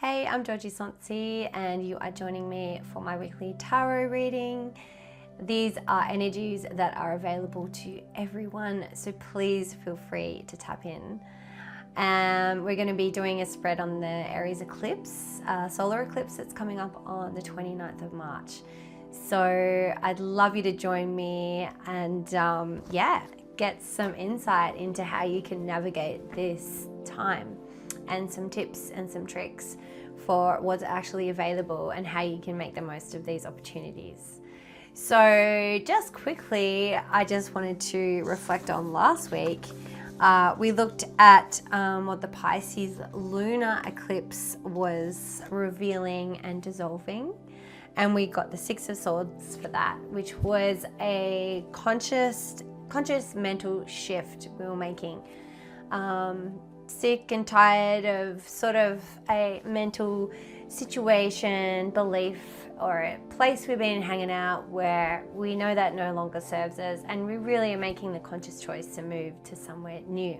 Hey, I'm Georgie Sonsi and you are joining me for my weekly tarot reading. These are energies that are available to everyone, so please feel free to tap in. We're going to be doing a spread on the Aries Eclipse, Solar Eclipse that's coming up on the 29th of March. So I'd love you to join me and get some insight into how you can navigate this time and some tips and some tricks for what's actually available and how you can make the most of these opportunities. So just quickly, I just wanted to reflect on last week. We looked at what the Pisces lunar eclipse was revealing and dissolving, and we got the Six of Swords for that, which was a conscious mental shift we were making. Sick and tired of sort of a mental situation, belief, or a place we've been hanging out where we know that no longer serves us, and we really are making the conscious choice to move to somewhere new.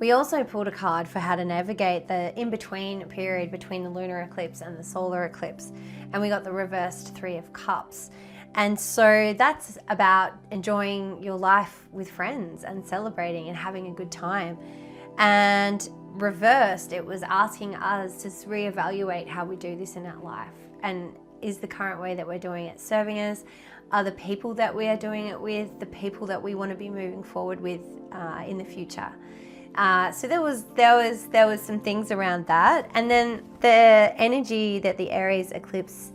We also pulled a card for how to navigate the in-between period between the lunar eclipse and the solar eclipse, and we got the reversed Three of Cups. And so that's about enjoying your life with friends and celebrating and having a good time. And reversed, it was asking us to reevaluate how we do this in our life. And is the current way that we're doing it serving us? Are the people that we are doing it with the people that we want to be moving forward with in the future? So there was some things around that. And then the energy that the Aries eclipse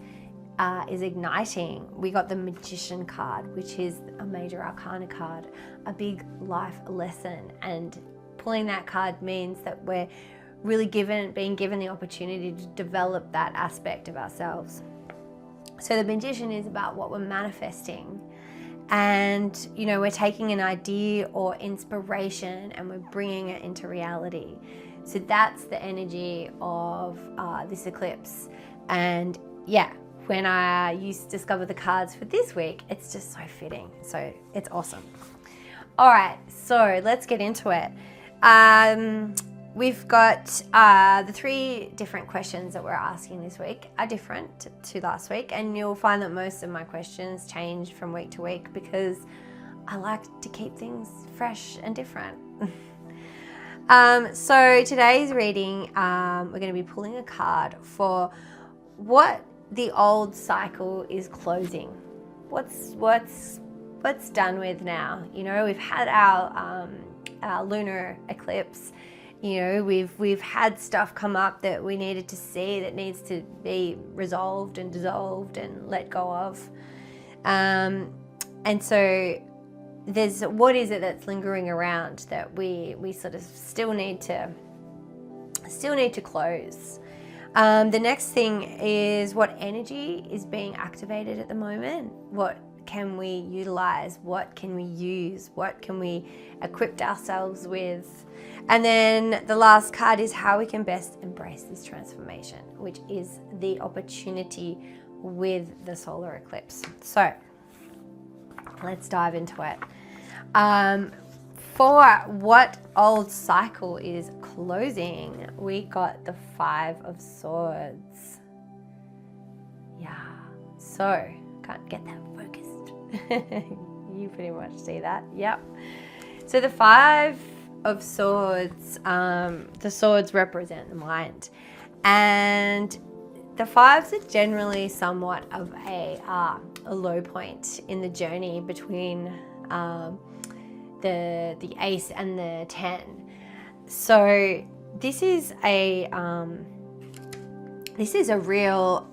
is igniting. We got the Magician card, which is a major arcana card, a big life lesson, and pulling that card means that we're really being given the opportunity to develop that aspect of ourselves. So the Magician is about what we're manifesting, and we're taking an idea or inspiration and we're bringing it into reality. So that's the energy of this eclipse. And when I discover the cards for this week, it's just so fitting. So it's awesome. All right, so let's get into it. We've got the three different questions that we're asking this week are different to last week, and you'll find that most of my questions change from week to week because I like to keep things fresh and different. So today's reading, we're going to be pulling a card for what the old cycle is closing. What's done with now? We've had our lunar eclipse. We've had stuff come up that we needed to see that needs to be resolved and dissolved and let go of. And so there's what is it that's lingering around that we sort of still need to close. The next thing is what energy is being activated at the moment. What can we utilize? What can we use? What can we equip ourselves with? And then the last card is how we can best embrace this transformation, which is the opportunity with the solar eclipse. So let's dive into it. For what old cycle is closing, we got the Five of Swords. So can't get that focused. You pretty much see that. Yep. So the Five of Swords, the swords represent the mind, and the fives are generally somewhat of a low point in the journey between the ace and the 10. So this is a real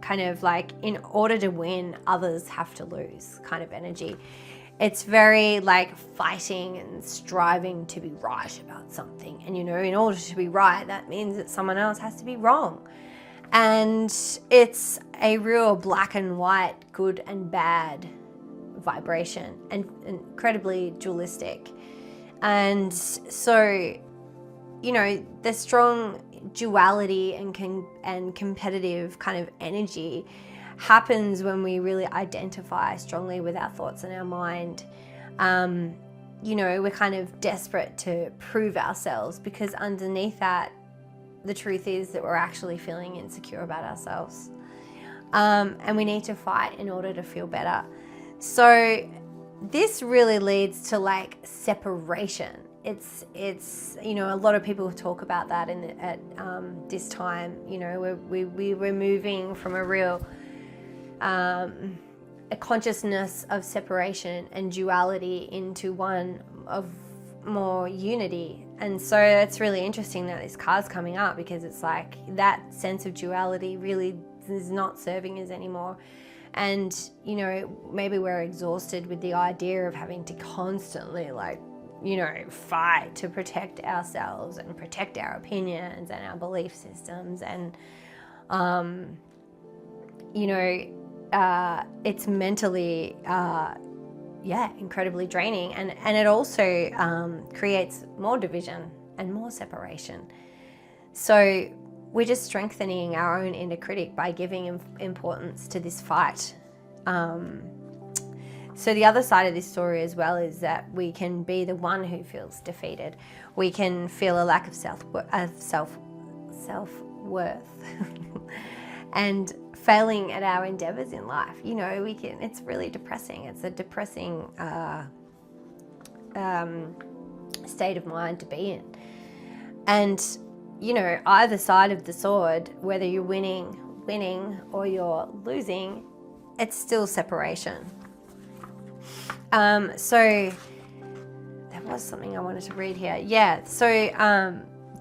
kind of like, in order to win, others have to lose kind of energy. It's very like fighting and striving to be right about something. And in order to be right, that means that someone else has to be wrong. And it's a real black and white, good and bad vibration, and incredibly dualistic. And so, the strong duality and competitive kind of energy happens when we really identify strongly with our thoughts and our mind. We're kind of desperate to prove ourselves, because underneath that the truth is that we're actually feeling insecure about ourselves. And we need to fight in order to feel better. So this really leads to like separation. It's you know, a lot of people talk about that at this time. You know, we're moving from a real a consciousness of separation and duality into one of more unity. And so it's really interesting that this card's coming up, because it's like that sense of duality really is not serving us anymore. And, you know, maybe we're exhausted with the idea of having to constantly, like, you know, fight to protect ourselves and protect our opinions and our belief systems. And, you know, it's mentally, incredibly draining. And it also creates more division and more separation. So we're just strengthening our own inner critic by giving importance to this fight. So the other side of this story as well is that we can be the one who feels defeated. We can feel a lack of self-worth and failing at our endeavors in life. You know, it's really depressing. It's a depressing state of mind to be in. And, you know, either side of the sword, whether you're winning or you're losing, it's still separation. So there was something I wanted to read here. Yeah, so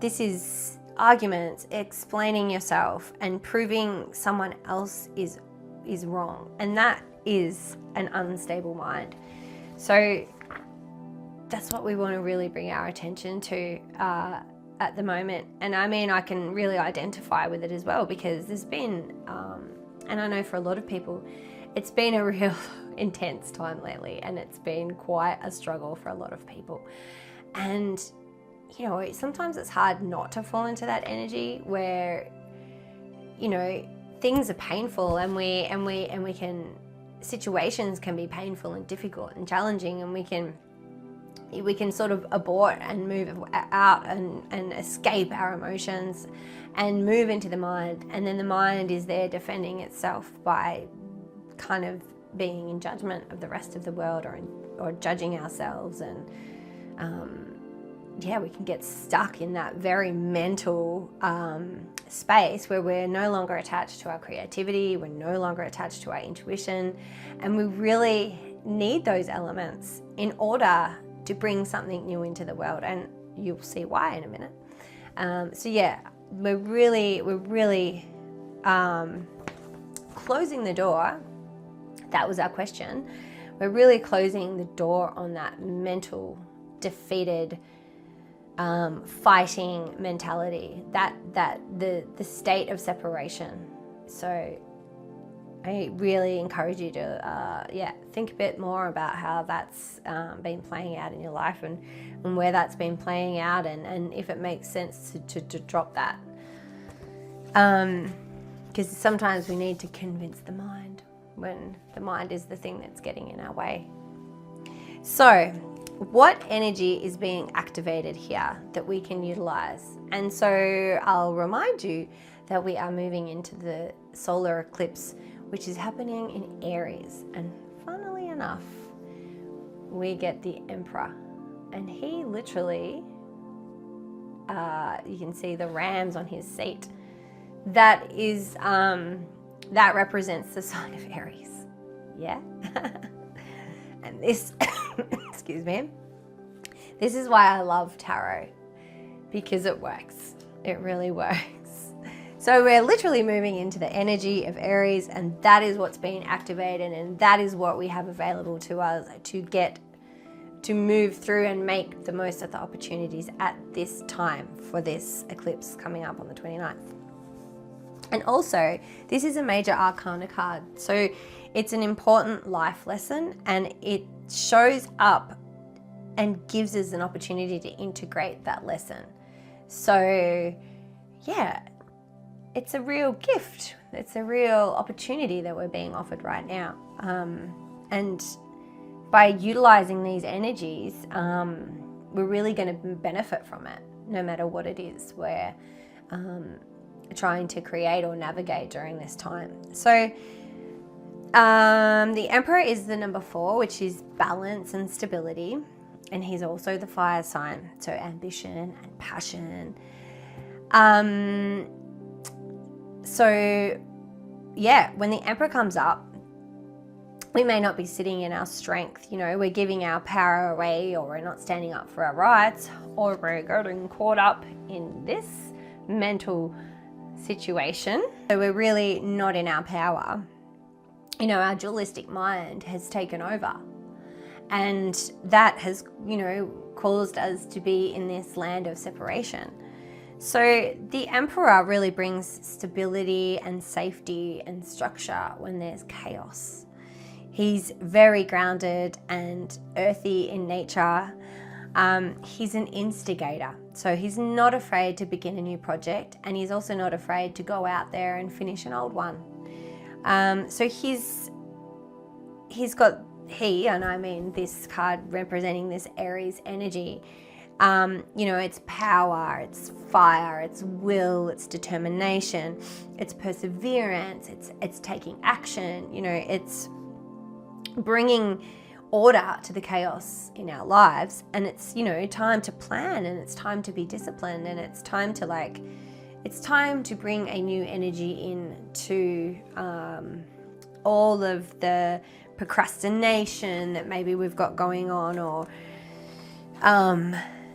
this is arguments, explaining yourself and proving someone else is wrong. And that is an unstable mind. So that's what we want to really bring our attention to at the moment. And I mean, I can really identify with it as well, because there's been, and I know for a lot of people, it's been a real intense time lately, and it's been quite a struggle for a lot of people. And, you know, sometimes it's hard not to fall into that energy where, you know, things are painful, and we can, situations can be painful and difficult and challenging, and we can sort of abort and move out and escape our emotions and move into the mind. And then the mind is there defending itself by kind of being in judgment of the rest of the world, or judging ourselves. And we can get stuck in that very mental space where we're no longer attached to our creativity, we're no longer attached to our intuition, and we really need those elements in order to bring something new into the world. And you'll see why in a minute. So yeah, we're really closing the door. That was our question. We're really closing the door on that mental, defeated, fighting mentality, that the state of separation. So I really encourage you to think a bit more about how that's been playing out in your life, and where that's been playing out, and if it makes sense to drop that. Because sometimes we need to convince the mind, when the mind is the thing that's getting in our way. So what energy is being activated here that we can utilize? And so I'll remind you that we are moving into the solar eclipse, which is happening in Aries. And funnily enough, we get the Emperor, and he literally, you can see the rams on his seat. That is, that represents the sign of Aries. Yeah. And this, excuse me, this is why I love tarot, because it works. It really works. So we're literally moving into the energy of Aries, and that is what's being activated, and that is what we have available to us to move through and make the most of the opportunities at this time for this eclipse coming up on the 29th. And also, this is a major arcana card. So it's an important life lesson, and it shows up and gives us an opportunity to integrate that lesson. So yeah, it's a real gift. It's a real opportunity that we're being offered right now. And by utilizing these energies, we're really going to benefit from it, no matter what it is. Where trying to create or navigate during this time. So the Emperor is the number 4, which is balance and stability. And he's also the fire sign. So ambition and passion. So yeah, when the Emperor comes up, we may not be sitting in our strength, you know, we're giving our power away, or we're not standing up for our rights, or we're getting caught up in this mental situation. So we're really not in our power. You know, our dualistic mind has taken over, and that has, you know, caused us to be in this land of separation. So the Emperor really brings stability and safety and structure when there's chaos. He's very grounded and earthy in nature. He's an instigator. So he's not afraid to begin a new project, and he's also not afraid to go out there and finish an old one. So and I mean this card representing this Aries energy, you know, it's power, it's fire, it's will, it's determination, it's perseverance, it's taking action, you know, it's bringing order to the chaos in our lives. And it's, you know, time to plan, and it's time to be disciplined, and it's time to bring a new energy in to all of the procrastination that maybe we've got going on, or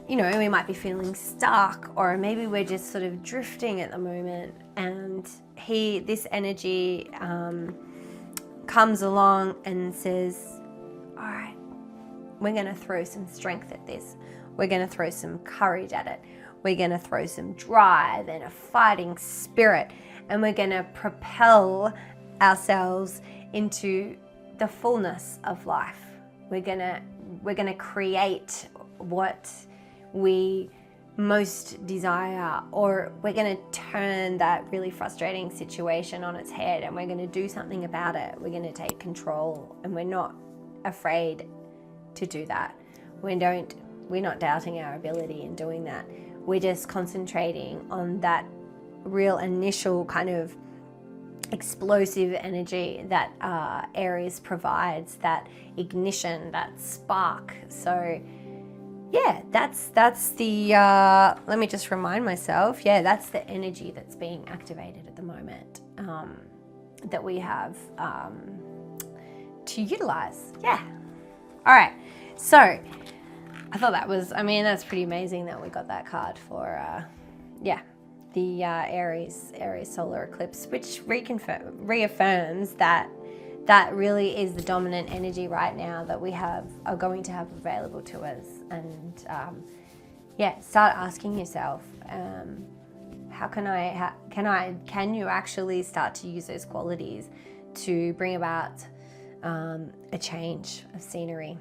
you know, we might be feeling stuck, or maybe we're just sort of drifting at the moment. And this energy comes along and says, all right, we're going to throw some strength at this. We're going to throw some courage at it. We're going to throw some drive and a fighting spirit, and we're going to propel ourselves into the fullness of life. We're going to create what we most desire, or we're going to turn that really frustrating situation on its head, and we're going to do something about it. We're going to take control, and we're not afraid to do that. We're not doubting our ability in doing that. We're just concentrating on that real initial kind of explosive energy that Aries provides, that ignition, that spark. So yeah, that's the, let me just remind myself, yeah, that's the energy that's being activated at the moment, that we have to utilize. Yeah. All right. So I thought that's pretty amazing that we got that card for, the Aries Solar Eclipse, which reaffirms that really is the dominant energy right now that we are going to have available to us. And start asking yourself, can you actually start to use those qualities to bring about a change of scenery?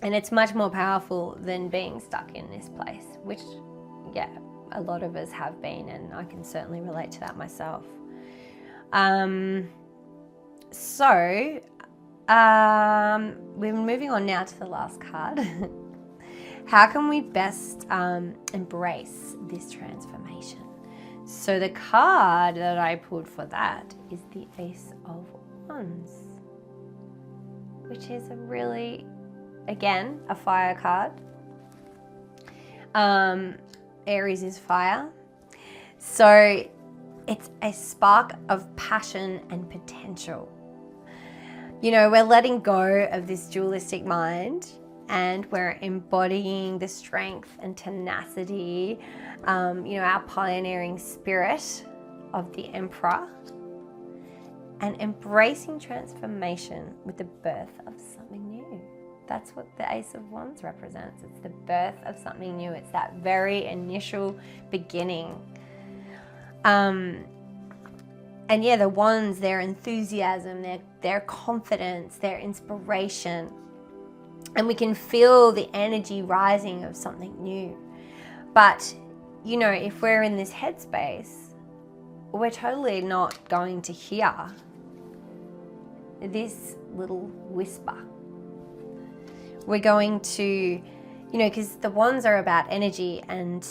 And it's much more powerful than being stuck in this place, which, a lot of us have been, and I can certainly relate to that myself. So we're moving on now to the last card. How can we best embrace this transformation? So the card that I pulled for that is the Ace of Wands, which is a really, again, a fire card. Aries is fire. So it's a spark of passion and potential. You know, we're letting go of this dualistic mind, and we're embodying the strength and tenacity, our pioneering spirit of the Emperor, and embracing transformation with the birth of something new. That's what the Ace of Wands represents. It's the birth of something new. It's that very initial beginning. And yeah, the wands, their enthusiasm, their confidence, their inspiration. And we can feel the energy rising of something new. But, you know, if we're in this headspace, we're totally not going to hear this little whisper. We're going to, because the wands are about energy, and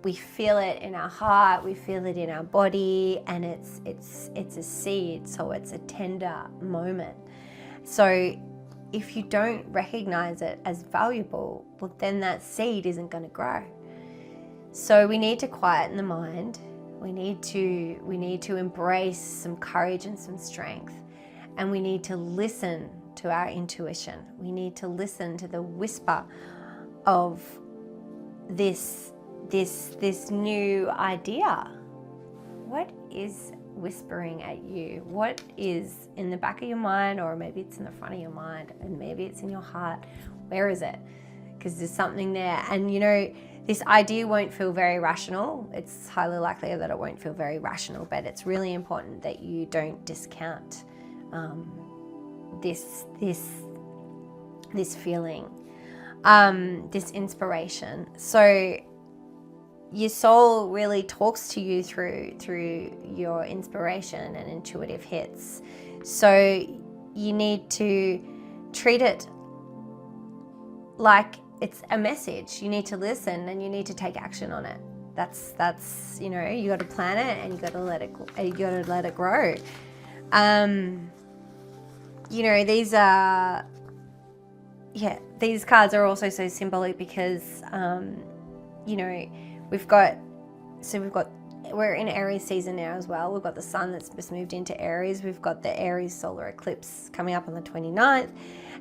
we feel it in our heart, we feel it in our body, and it's a seed, so it's a tender moment. So if you don't recognize it as valuable, well, then that seed isn't going to grow. So we need to quieten the mind. We need to embrace some courage and some strength, and we need to listen to our intuition. We need to listen to the whisper of this new idea. What is whispering at you? What is in the back of your mind, or maybe it's in the front of your mind, and maybe it's in your heart? Where is it? Because there's something there. And this idea won't feel very rational. It's highly likely that it won't feel very rational, but it's really important that you don't discount this feeling, this inspiration. So your soul really talks to you through your inspiration and intuitive hits. So you need to treat it like it's a message. You need to listen and you need to take action on it. That's you got to plan it and you got to let it grow. These cards are also so symbolic because we're in Aries season now as well. We've got the sun that's just moved into Aries. We've got the Aries Solar Eclipse coming up on the 29th.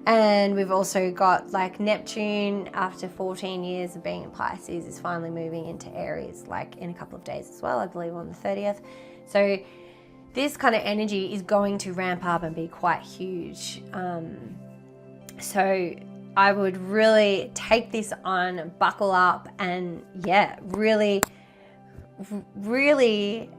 And we've also got Neptune, after 14 years of being in Pisces, is finally moving into Aries, in a couple of days as well, I believe on the 30th. So this kind of energy is going to ramp up and be quite huge. So I would really take this on, buckle up, and really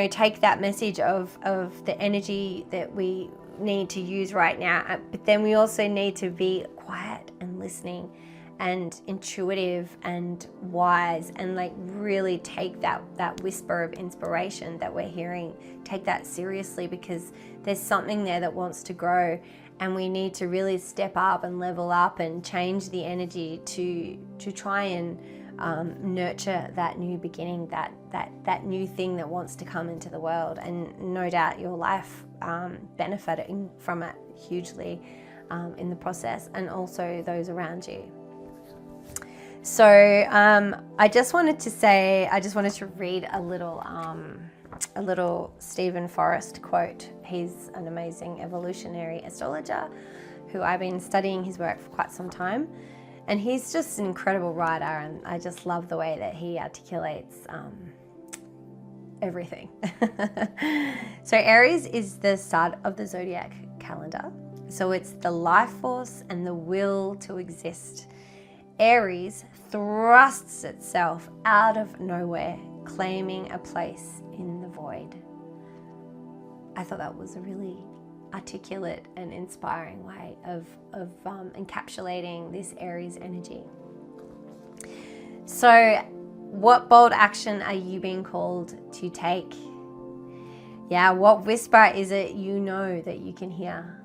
take that message of the energy that we need to use right now. But then we also need to be quiet and listening and intuitive and wise, and really take that whisper of inspiration that we're hearing, take that seriously, because there's something there that wants to grow, and we need to really step up and level up and change the energy to try and nurture that new beginning, that new thing that wants to come into the world. And no doubt your life benefiting from it hugely in the process, and also those around you. So I just wanted to read a little Stephen Forrest quote. He's an amazing evolutionary astrologer who I've been studying his work for quite some time. And he's just an incredible writer, and I just love the way that he articulates everything. So Aries is the start of the zodiac calendar. So it's the life force and the will to exist. Aries thrusts itself out of nowhere, claiming a place in the void. I thought that was a really articulate and inspiring way of encapsulating this Aries energy. So what bold action are you being called to take? What whisper is it that you can hear?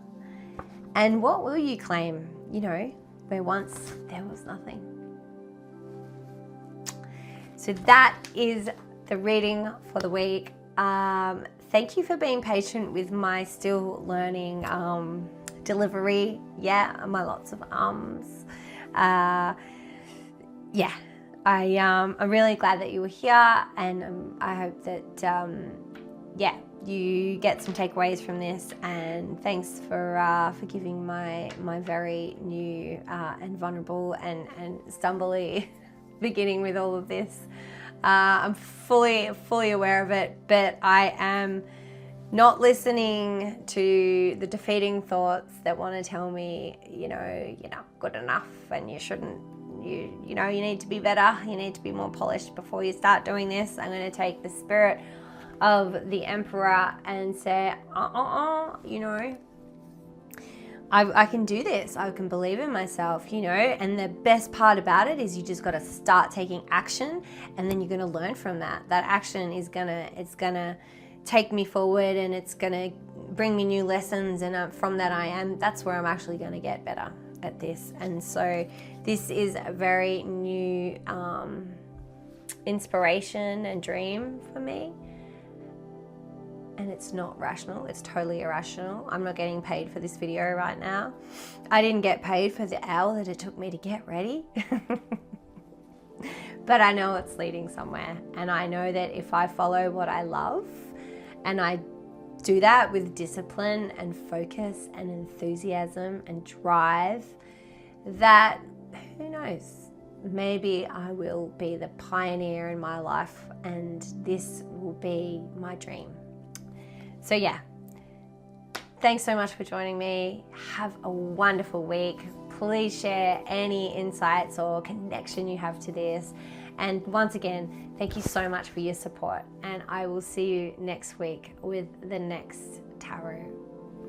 And what will you claim, where once there was nothing? So that is the reading for the week. Thank you for being patient with my still learning delivery. My lots of ums. I'm really glad that you were here, and I hope that you get some takeaways from this. And thanks for giving my very new and vulnerable and stumbly beginning with all of this. I'm fully aware of it, but I am not listening to the defeating thoughts that want to tell me, you're not good enough, and you shouldn't, you need to be better, you need to be more polished before you start doing this. I'm going to take the spirit of the Emperor and say, I can do this. I can believe in myself, and the best part about it is you just got to start taking action, and then you're going to learn from that. That action is going to take me forward, and it's going to bring me new lessons. And from that, that's where I'm actually going to get better at this. And so this is a very new inspiration and dream for me. And it's not rational, it's totally irrational. I'm not getting paid for this video right now. I didn't get paid for the hour that it took me to get ready. But I know it's leading somewhere. And I know that if I follow what I love and I do that with discipline and focus and enthusiasm and drive, that, who knows, maybe I will be the pioneer in my life and this will be my dream. So yeah, thanks so much for joining me. Have a wonderful week. Please share any insights or connection you have to this. And once again, thank you so much for your support. And I will see you next week with the next tarot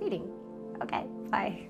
reading. Okay, bye.